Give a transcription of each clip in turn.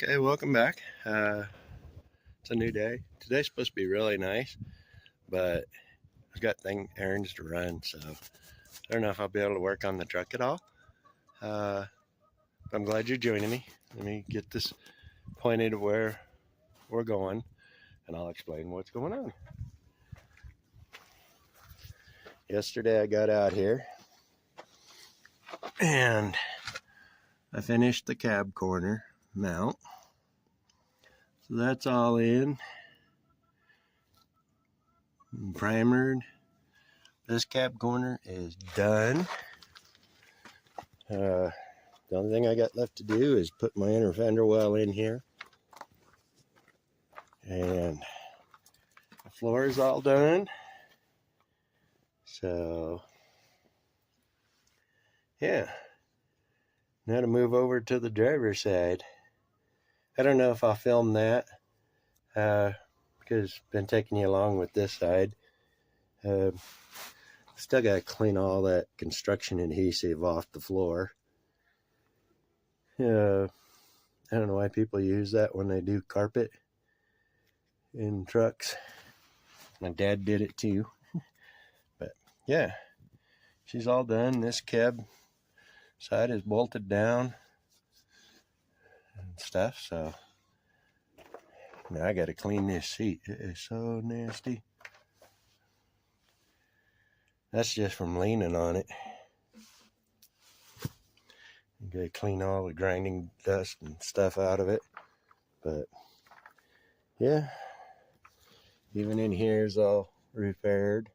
Okay, welcome back. It's a new day. Today's supposed to be really nice, but I've got errands to run, so I don't know if I'll be able to work on the truck at all. But I'm glad you're joining me. Let me get this pointed to where we're going, and I'll explain what's going on. Yesterday I got out here, and I finished the cab corner mount. So that's all in and primered. This cab corner is done. The only thing I got left to do is put my inner fender well in here. And the floor is all done. So, yeah. Now to move over to the driver's side. I don't know if I'll film that because it's been taking you along with this side. Still got to clean all that construction adhesive off the floor. I don't know why people use that when they do carpet in trucks. My dad did it too. But yeah, she's all done. This cab side is bolted down and stuff. So now I got to clean this seat. It is so nasty. That's just from leaning on it. You gotta clean all the grinding dust and stuff out of it. But yeah, even in here is all repaired.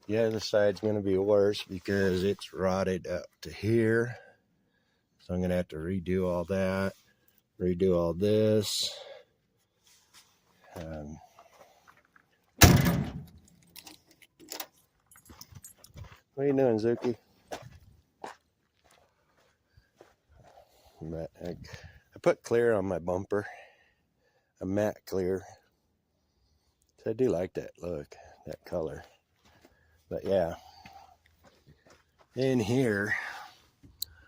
Yeah, the side's gonna be worse because it's rotted up to here. So I'm gonna have to redo all that, redo all this. What are you doing, Zuki? But I put clear on my bumper, a matte clear. So I do like that look, that color. But yeah, in here,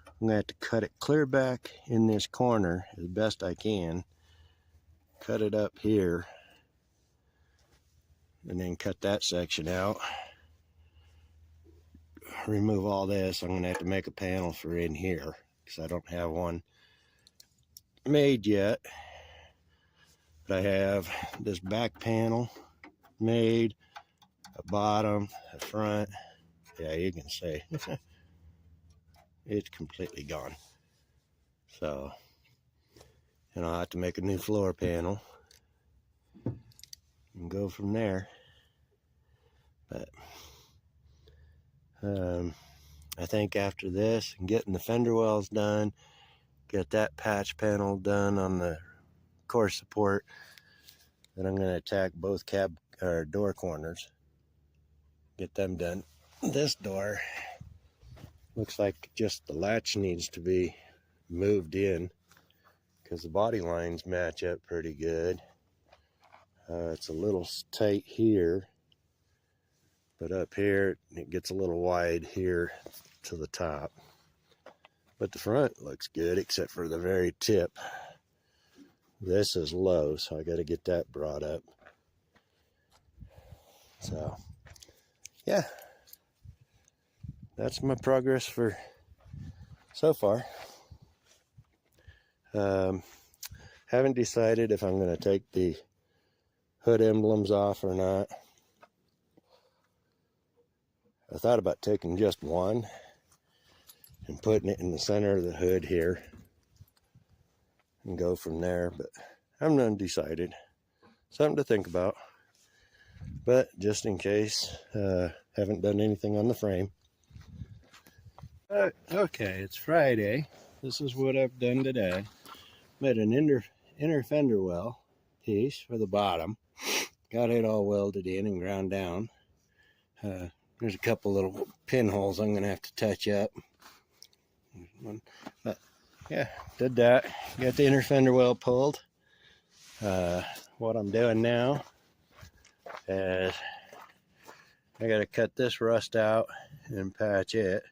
I'm gonna have to cut it clear back in this corner as best I can. Cut it up here, and then cut that section out. Remove all this. I'm gonna have to make a panel for in here because I don't have one made yet. But I have this back panel made, a bottom, a front. Yeah, you can see it's completely gone. So, and I'll have to make a new floor panel and go from there. But I think after this and getting the fender wells done, get that patch panel done on the core support, then I'm going to attack both cab or door corners, get them done. This door looks like just the latch needs to be moved in because the body lines match up pretty good. It's a little tight here, but up here it gets a little wide here to the top. But the front looks good except for the very tip. This is low, so I got to get that brought up. So yeah, that's my progress for so far. Haven't decided if I'm going to take the hood emblems off or not. I thought about taking just one and putting it in the center of the hood here and go from there, but I'm undecided. Something to think about. But just in case, haven't done anything on the frame. Okay, it's Friday. This is what I've done today. Made an inner fender well piece for the bottom. Got it all welded in and ground down. There's a couple little pinholes I'm going to have to touch up. But yeah, did that. Got the inner fender well pulled. What I'm doing now is I got to cut this rust out and patch it.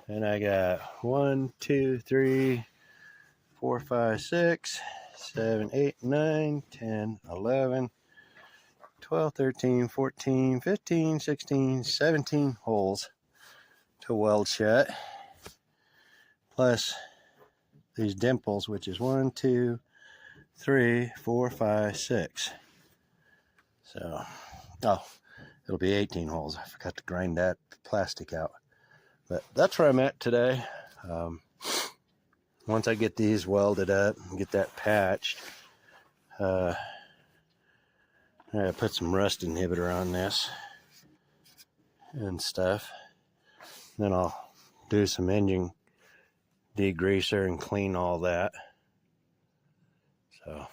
And I got 1, 2, 3, 4, 5, 6, 7, 8, 9, 10, 11, 12, 13, 14, 15, 16, 17 holes to weld shut, plus these dimples, which is 1, 2, 3, 4, 5, 6. So, oh, it'll be 18 holes. I forgot to grind that plastic out. But that's where I'm at today. Once I get these welded up and get that patched, I put some rust inhibitor on this and stuff. Then I'll do some engine degreaser and clean all that. So,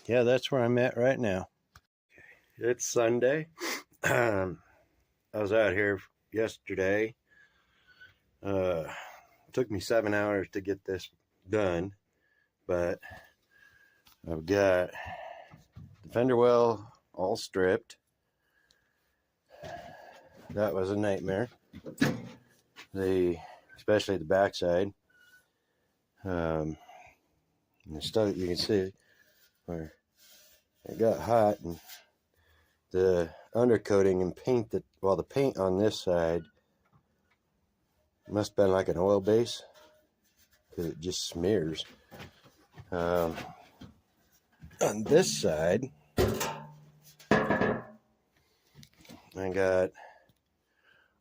yeah, that's where I'm at right now. It's Sunday. I was out here yesterday. Took me 7 hours to get this done, but I've got the fender well all stripped. That was a nightmare. Especially the backside. And still, you can see where it got hot, and the undercoating and paint the paint on this side must have been like an oil base, because it just smears. On this side, I got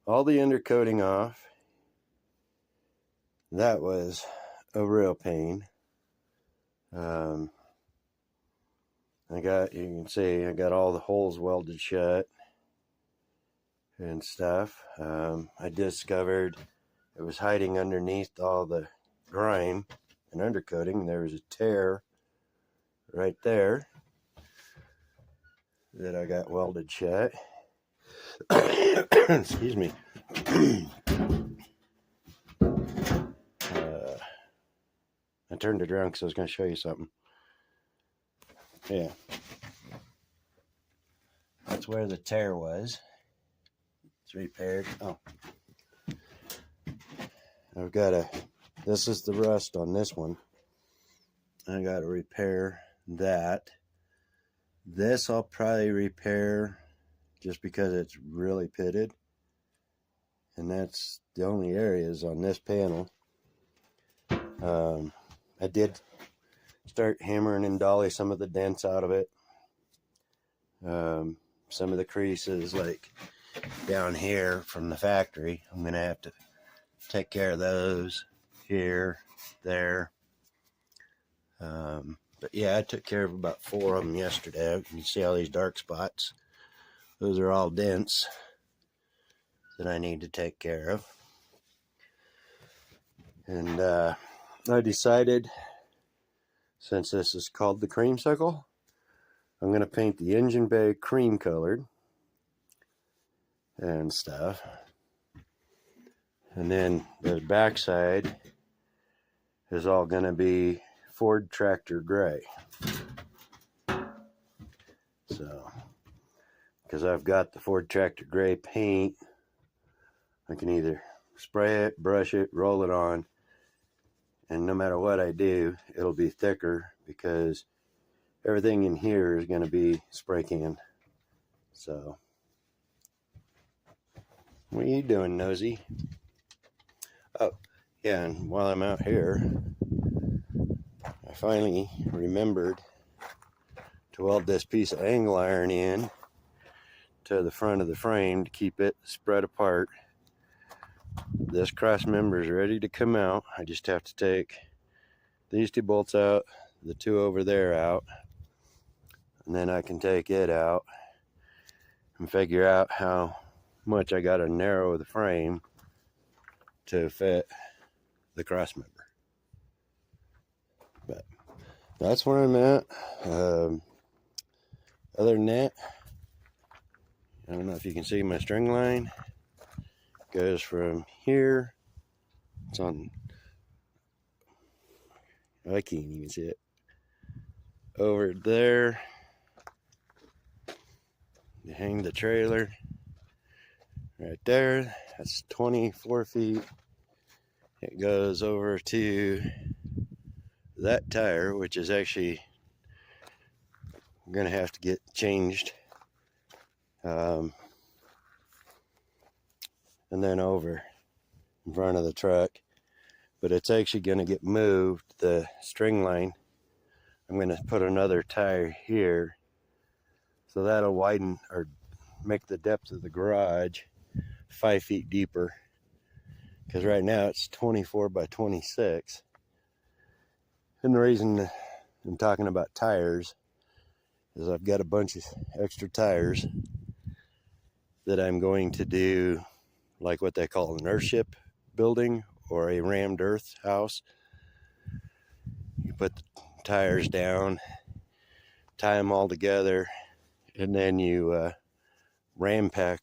all the undercoating off. That was a real pain. You can see I got all the holes welded shut and stuff. I discovered it was hiding underneath all the grime and undercoating. There was a tear right there that I got welded shut. Excuse me. I turned it around because I was going to show you something. Yeah. That's where the tear was. It's repaired. Oh. This is the rust on this one. I got to repair that. This I'll probably repair just because it's really pitted. And that's the only areas on this panel. I did start hammering and dolly some of the dents out of it. Some of the creases, like down here from the factory, I'm going to have to take care of those here, there. But yeah, I took care of about 4 of them yesterday. You can see all these dark spots. Those are all dents that I need to take care of. And I decided, since this is called the Creamsicle, I'm going to paint the engine bay cream colored and stuff. And then the backside is all going to be Ford tractor gray. So, because I've got the Ford tractor gray paint, I can either spray it, brush it, roll it on, and no matter what I do, it'll be thicker because everything in here is going to be spray can. So, what are you doing, nosy? Oh, yeah, and while I'm out here, I finally remembered to weld this piece of angle iron in to the front of the frame to keep it spread apart. This cross member is ready to come out. I just have to take these 2 bolts out, the 2 over there out, and then I can take it out and figure out how much I got to narrow the frame to fit the cross member. But that's where I'm at. Other than that, I don't know if you can see my string line. It goes from here. It's on. I can't even see it. Over there. You hang the trailer right there. That's 24 feet. It goes over to that tire, which is actually going to have to get changed, and then over in front of the truck. But it's actually going to get moved, the string line. I'm going to put another tire here, so that'll widen or make the depth of the garage 5 feet deeper, because right now it's 24 by 26. And the reason I'm talking about tires is I've got a bunch of extra tires that I'm going to do like what they call an earthship building or a rammed earth house. You put the tires down, tie them all together, and then you ram pack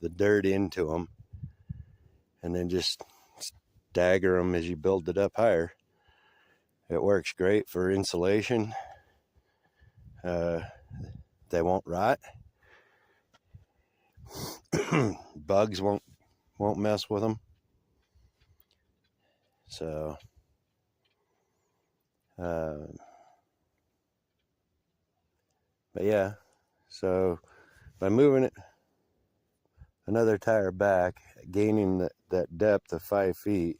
the dirt into them, and then just stagger them as you build it up higher. It works great for insulation. They won't rot. Bugs won't mess with them. So but yeah, so by moving it another tire back, gaining that depth of 5 feet,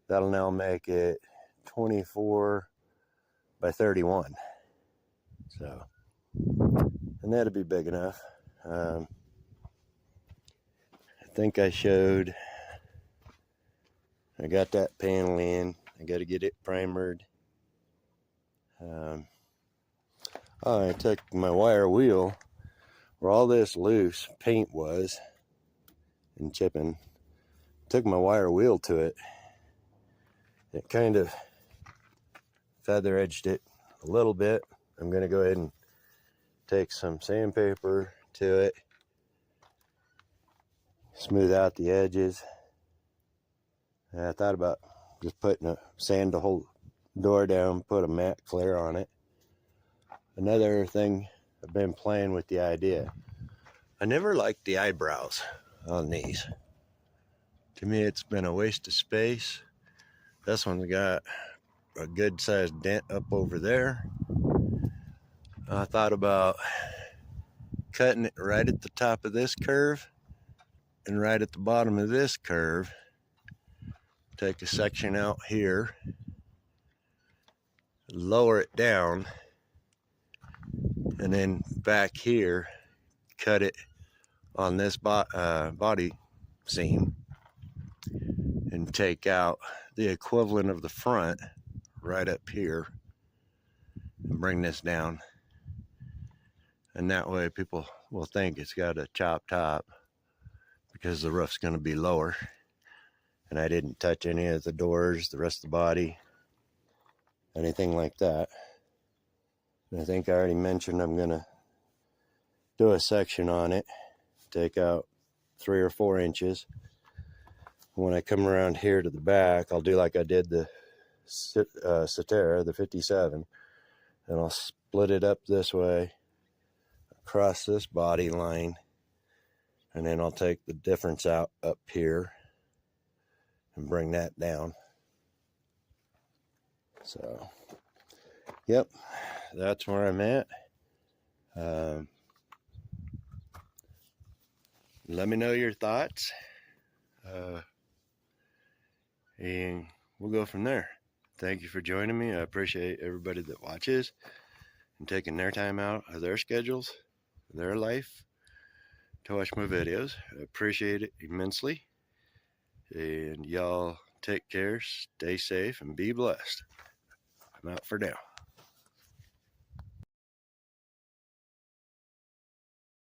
that'll now make it 24 by 31. So, and that'll be big enough. I think I showed, I got that panel in. I got to get it primered. I took my wire wheel where all this loose paint was and chipping. Took my wire wheel to it. It kind of feather edged it a little bit. I'm going to go ahead and take some sandpaper to it, smooth out the edges. And I thought about just putting a sand the whole door down, put a matte clear on it. Another thing, I've been playing with the idea. I never liked the eyebrows on these. To me, it's been a waste of space. This one's got a good sized dent up over there. I thought about cutting it right at the top of this curve and right at the bottom of this curve. Take a section out here, lower it down, and then back here cut it on this body seam and take out the equivalent of the front right up here and bring this down. And that way people will think it's got a chop top because the roof's going to be lower. And I didn't touch any of the doors, the rest of the body, anything like that. And I think I already mentioned I'm going to do a section on it, take out 3 or 4 inches. When I come around here to the back, I'll do like I did the Cetera, the 57, and I'll split it up this way across this body line, and then I'll take the difference out up here and bring that down. So, yep, that's where I'm at. Let me know your thoughts, and we'll go from there. Thank you for joining me. I appreciate everybody that watches and taking their time out of their schedules, their life, to watch my videos. I appreciate it immensely. And y'all take care, stay safe, and be blessed. I'm out for now.